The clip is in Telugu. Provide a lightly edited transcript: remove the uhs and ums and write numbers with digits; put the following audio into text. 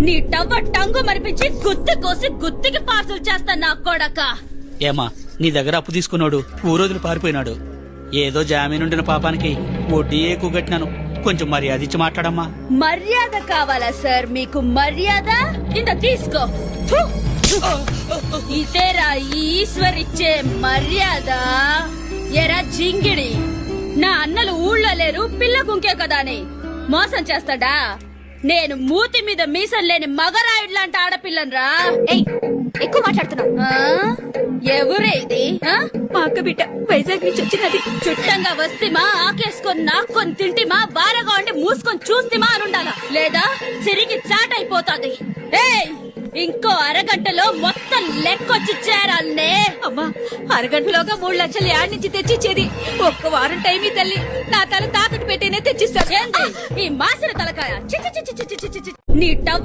నీ టవ్వ టంగు మరిపించి గుత్తి కోసి గుత్తికి పార్సల్ చేస్తా నా కొడక. ఏమా నీ దగ్గర అప్పు తీసుకున్నాడు ఊరోజులు పారిపోయినాడు. ఏదో జామీనుండిన పాపానికి వడ్డీ ఎక్కువ కట్టినాను. కొంచెం మర్యాద ఇచ్చి మాట్లాడమ్మా. మర్యాద కావాలా సార్ మీకు? మర్యాద ఇంత తీసుకో. థు. ఇదేరా ఈశ్వర్ ఇచ్చే మర్యాద. ఎరా జింగిడి, నా అన్నలు ఊళ్ళో లేరు, పిల్ల గుంకే కదా అని మోసం చేస్తాడా? నేను మూతి మీద మీసం లేని మగరాయుడు లాంటి ఆడపిల్లనరా. ఎక్కువ మాట్లాడుతున్నావు. ఎవరే ఇది? మా అక్క బిడ్డ వైజాగ్ నుంచి వచ్చినది. చుట్టంగా వస్తేమా ఆకేసుకొని నాక్కొని తింటిమా బారగా ఉండి మూసుకొని చూస్తేమా అనుండాలా, లేదా సిరికి చాటైపోతాది. ఇంకో అరగంటలో మొత్తం లెక్కొచ్చి చేరాలనే. అమ్మా, అరగంటలోగా 3 లక్షలు యాడ్ నుంచి తెచ్చిచ్చేది. ఒక్క వారం టైం ఈ తల్లి. నా తల తాకట్టు పెట్టేనే తెచ్చిస్తాను. ఈ మాసిన తలకాయ నీ టవ్వ